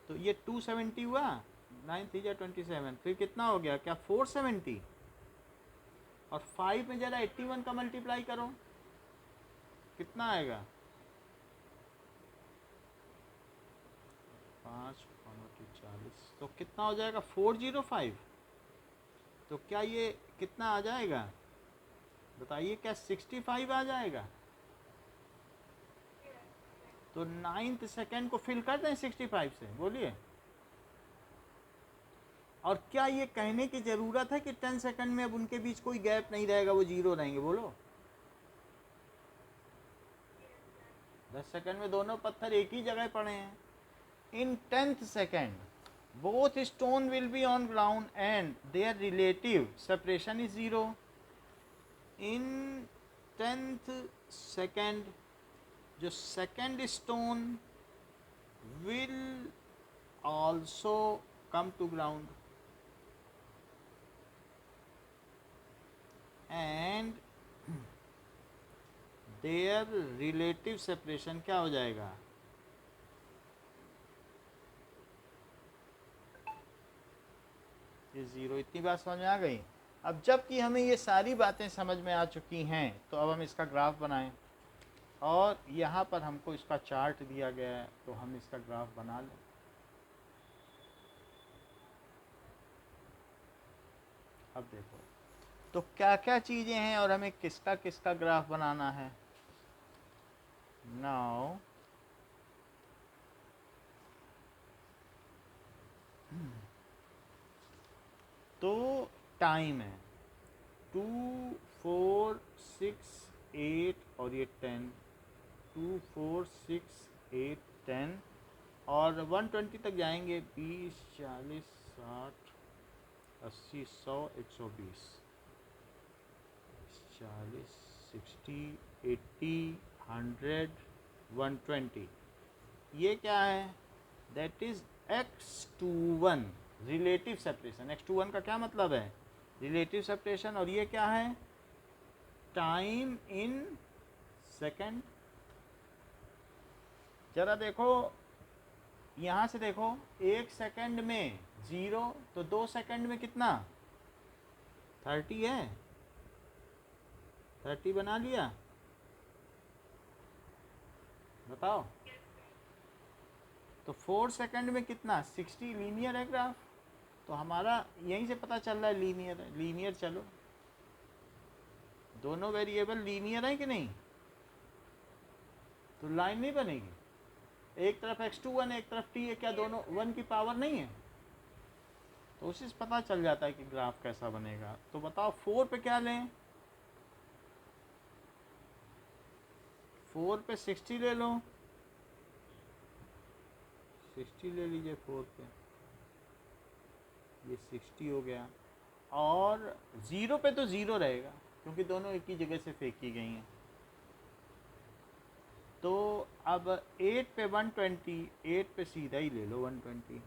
तो ये 270 हुआ, 9 3 27, फिर कितना हो गया, क्या 470, और 5 में ज़रा 81 का मल्टीप्लाई करो, कितना आएगा, 5 40, तो कितना हो जाएगा 405। तो क्या ये कितना आ जाएगा, बताइए, क्या 65 आ जाएगा। तो 9th सेकेंड को फिल कर दें 65 से, बोलिए। और क्या ये कहने की ज़रूरत है कि 10 सेकंड में अब उनके बीच कोई गैप नहीं रहेगा, वो जीरो रहेंगे, बोलो। 10 सेकंड में दोनों पत्थर एक ही जगह पड़े हैं। इन 10th second both stone will be on ground and their relative separation is 0. in 10th second जो second stone will also come to ground and their relative separation क्या हो जाएगा, ये ज़ीरो। इतनी बात समझ में आ गई। अब जबकि हमें ये सारी बातें समझ में आ चुकी हैं, तो अब हम इसका ग्राफ बनाएं, और यहाँ पर हमको इसका चार्ट दिया गया है, तो हम इसका ग्राफ बना लें। अब देखो तो क्या क्या चीज़ें हैं और हमें किसका किसका ग्राफ बनाना है। नाउ तो टाइम है 2 4 6 8 और ये 10, 2 4 6 8 10, और 120 तक जाएंगे, 20 40 60 80 100 120 40 60 80 100 120। ये क्या है, that is x21 relative separation. x21 का क्या मतलब है, रिलेटिव सेपरेशन। और ये क्या है? Time in second. जरा देखो यहाँ से देखो, 1 सेकंड में 0, तो 2 सेकंड में कितना? 30 है। 30 बना लिया, बताओ। तो 4 सेकंड में कितना? 60। लीनियर है ग्राफ, तो हमारा यहीं से पता चल रहा है लीनियर है। लीनियर, चलो दोनों वेरिएबल लीनियर है कि नहीं? तो लाइन नहीं बनेगी। एक तरफ x21 एक तरफ t है, क्या दोनों 1 की पावर नहीं है? तो उसी से पता चल जाता है कि ग्राफ कैसा बनेगा। तो बताओ 4 पे क्या लें? 4 पे 60 ले लो, 60 ले लीजिए 4 पे, ये 60 हो गया। और 0 पे तो 0 रहेगा क्योंकि दोनों एक ही जगह से फेंकी गई हैं। तो अब 8 पे 120, 8 पे सीधा ही ले लो 120।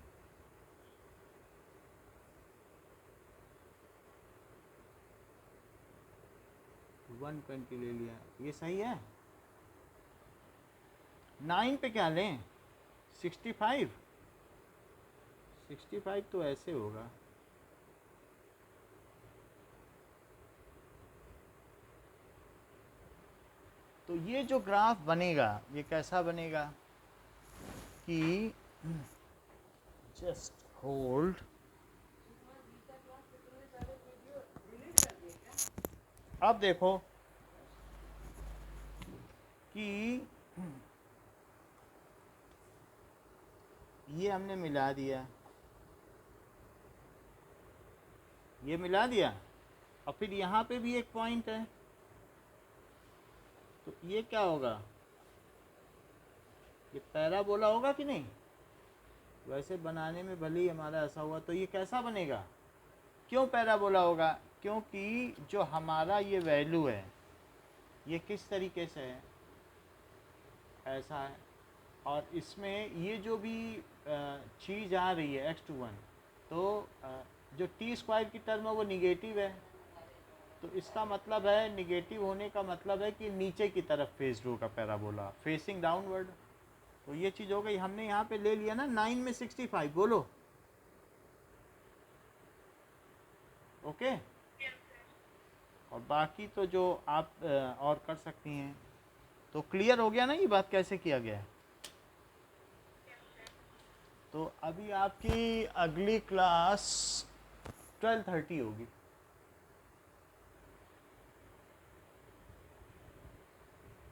ले लिया, ये सही है। 9 पे क्या लें? 65। 65 तो ऐसे होगा, तो ये जो ग्राफ बनेगा ये कैसा बनेगा कि जस्ट होल्ड, अब देखो कि ये हमने मिला दिया, ये मिला दिया, और फिर यहाँ पे भी एक पॉइंट है, तो ये क्या होगा? ये पैराबोला होगा कि नहीं? वैसे बनाने में भले ही हमारा ऐसा हुआ, तो ये कैसा बनेगा? क्यों पैराबोला होगा? क्योंकि जो हमारा ये वैल्यू है ये किस तरीके से है, ऐसा है, और इसमें ये जो भी चीज़ आ रही है x21, तो जो t² की टर्म है वो निगेटिव है, तो इसका मतलब है, निगेटिव होने का मतलब है कि नीचे की तरफ फेस्ड होगा पैराबोला, फेसिंग डाउनवर्ड। तो ये चीज़ हो गई। हमने यहाँ पे ले लिया ना 9 में 65, बोलो ओके। और बाकी तो जो आप और कर सकती हैं। तो क्लियर हो गया ना ये बात कैसे किया गया है? तो अभी आपकी अगली क्लास 12:30 होगी।